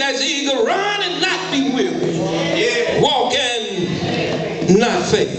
that's eager, run and not be weary. Walk and not faint.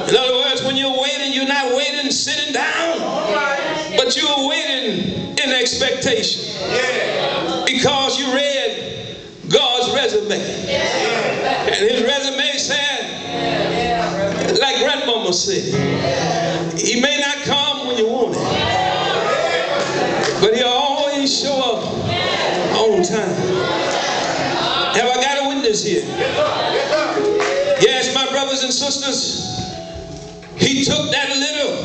In other words, when you're waiting, you're not waiting sitting down, but you're waiting in expectation. Because you read God's resume. And his resume said, like grandmama said, he may not come when you want it, but he'll always show up on time. Have I got a witness here? Yes, my brothers and sisters, he took that little,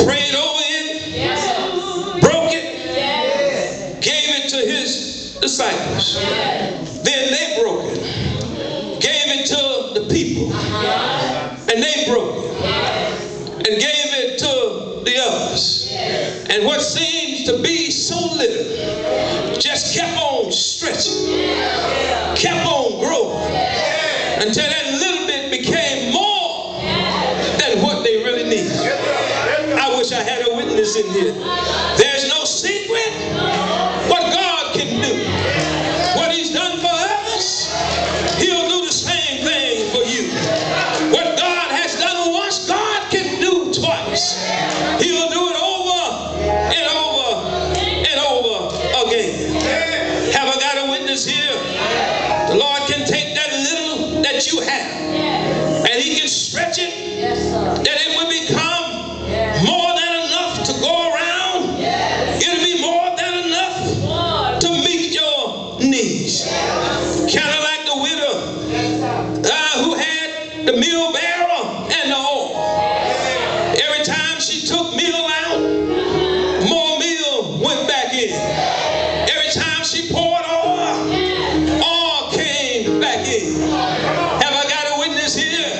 prayed over it, broke it, gave it to his disciples. Then they broke it, gave it to the people, and they broke it, and gave it to the others. And what seems to be so little just kept on stretching, kept on growing, until that little bit became more than what they really needed. I wish I had a witness in here. There's no secret what God can do. What he's done for others, he'll do the same thing for you. What God has done once, God can do twice. He'll do it over and over and over again. Have I got a witness here? The Lord can take that little that you have, and he can stretch it, that it will become more than enough to go around. It'll be more than enough to meet your needs. Kind of like the widow who had the meal barrel and the oil. Every time she took meal out, more meal went back in. Every time she poured oil, oil came back in. Have I got a witness here?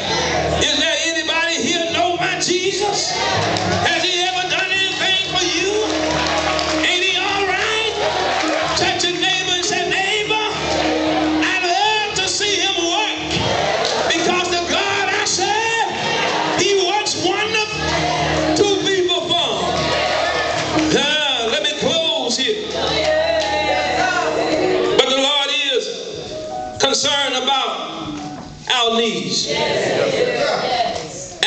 Is there anybody here know my Jesus? Has he ever done anything for you? Ain't he all right? Touch your neighbor and say, neighbor, I'd love to see him work, because the God I serve, he works wonderful to be performed. Let me close here. But the Lord is concerned about our needs.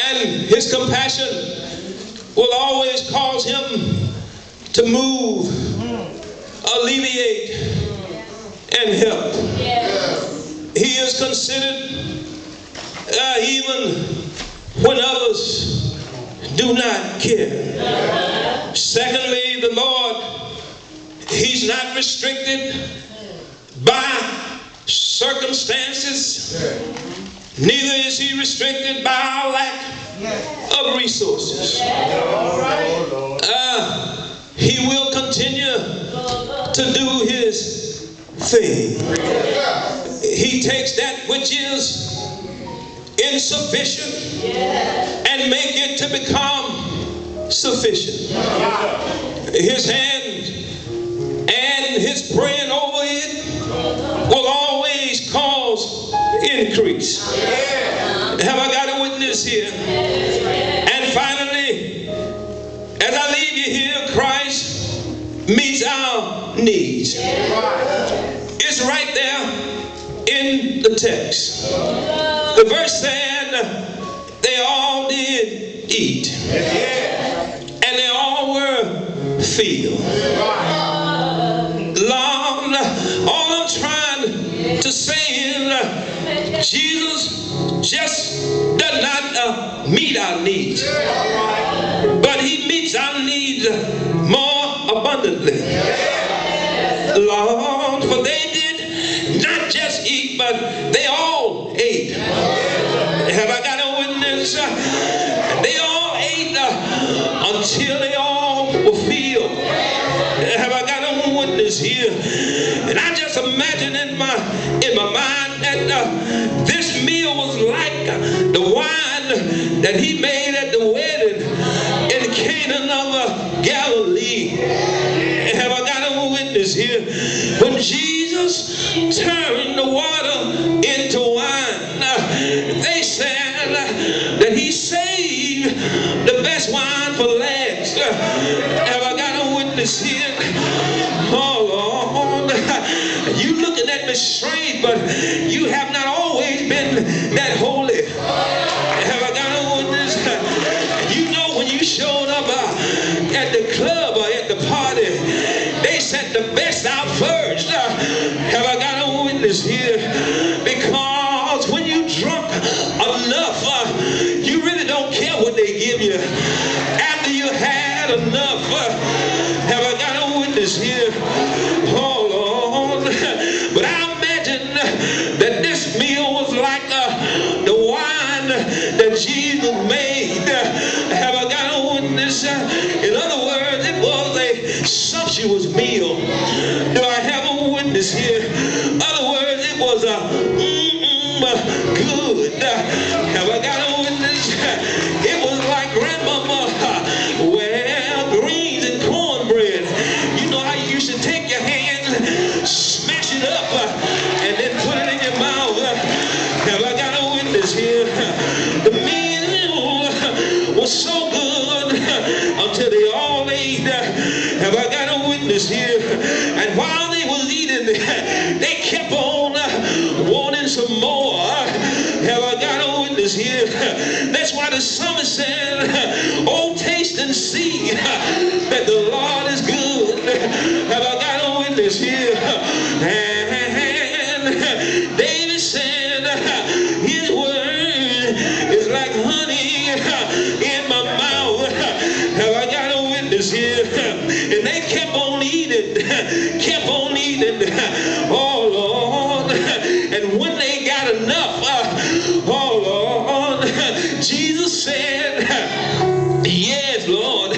And his compassion will always cause him to move, alleviate, and help. He is considered even when others do not care. Secondly, the Lord, he's not restricted by circumstances. Neither is he restricted by our lack of resources. He will continue to do his thing. He takes that which is insufficient and make it to become sufficient. His hand and his praying over it will always cause increase. Have I got a witness here? And finally, as I leave you here, Christ meets our needs. It's right there in the text. The verse said, they all did eat, and they all were filled. Lord, all I'm trying to say is, Jesus just does not meet our needs, but he meets our needs more abundantly. Lord, for they did not just eat, but they all ate. Have I got a witness? They all ate until they all were filled. Have I got a witness here? And I just imagine in my mind that this meal was like the wine that he made at the wedding in Cana of Galilee. Have I got a witness here? When Jesus turned the water into wine, they said that he saved the best wine for last. Have I got a witness here? Oh Lord, You looking at me strange, but you have not always been that holy. Have I got a witness? You know when you showed up at the club or at the party, they sent the best out first. Have I got a witness here? Because when you drunk enough, you really don't care what they give you. After you had enough, have I got a witness here? Hold on. But I imagine that this meal was like the wine that Jesus made. Have I got a witness? In other words, it was a sumptuous meal. Do I have a witness here? In other words, it was a good. Have I got a witness? It was like grandmama, well, greens and cornbread. You know how you used to take your hand, smash it up, and then put it in your mouth. Have I got a witness here? The meal was so good until they all ate. Have I got a witness here? And while they was eating, they kept on wanting some more. Have I got a witness here? That's why the psalmist said, oh, taste and see that the Lord is good. Have I got a witness here? And David said, his word is like honey in my mouth. Have I got a witness here? And they kept on eating, oh Lord. And when they got enough, oh Lord, Jesus said, yes, Lord,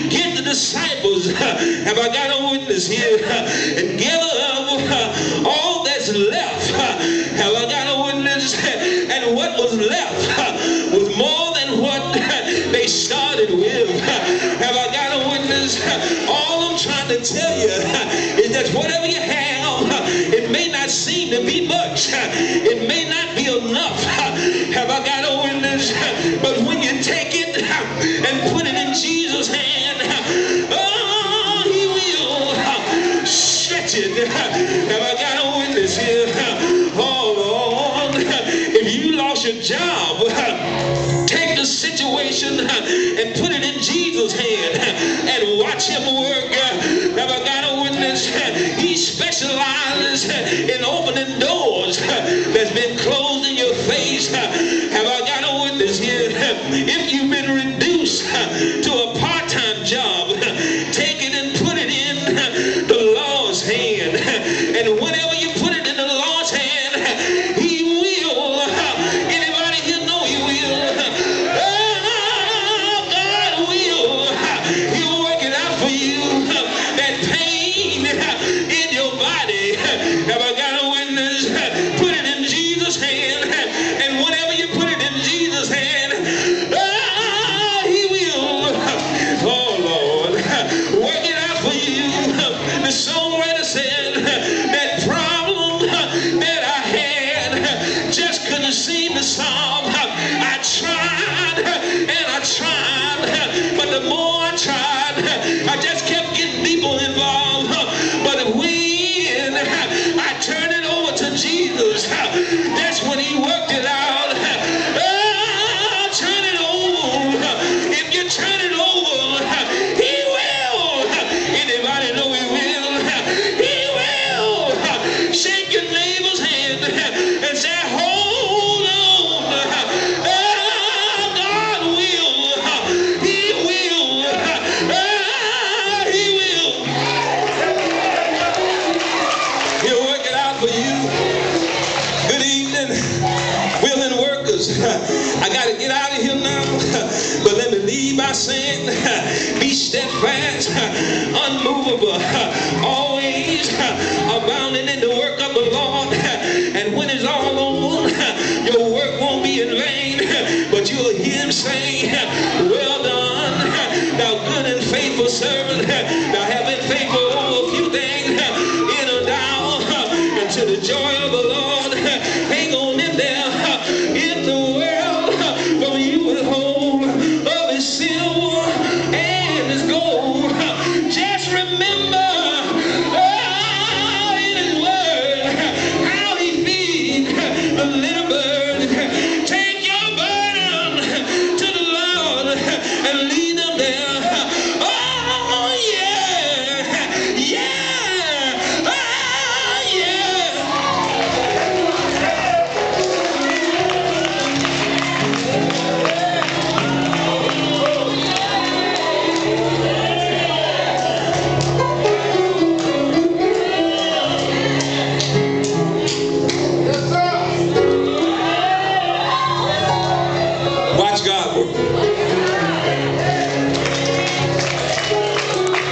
get the disciples, have I got a witness here, and gather up all that's left. Have I got a witness? And what was left was more than what they started with. Have I got a witness? All I'm trying to tell you is that whatever you have, it may not seem to be much. It may not be enough. Have I got a witness? But when you take it and put it in Jesus' hand, oh, he will stretch it. Have I got a witness here? Oh, Lord, if you lost your job, take the situation and put it in Jesus' hand and watch him work. Have I got a witness? He specializes in opening doors that's been closed in your face. Have I got a witness here? If you've been reduced to a part-time job, take it and put it in the Lord's hand. And whenever you put it in the Lord's hand, he will. Anybody here know he will? Oh, God will. He'll work it out for you. That pain in your body, have I got a witness? Put it in Jesus' hand. And whenever you put it in Jesus' hand, he will. Oh, Lord, work it out for you. The songwriter said that problem that I had just couldn't seem to solve. I tried and I tried, but the more I tried, I just kept getting people involved. But when I turned it over to Jesus, that's when he worked it out. Turn it over. If you turn it over, he will. Anybody know he will? He will. Shake your neighbor's hand and say, hold on. God will. He will. He will. He'll work it out for you. Good evening, willing workers. I got to get out of here now, but let me leave by saying, be steadfast, unmovable, always abounding in the work of the Lord. And when it's all over, your work won't be in vain, but you'll hear him say, well done, thou good and faithful servant. Thou have been faithful over a few things, enter thou into the joy of the Lord.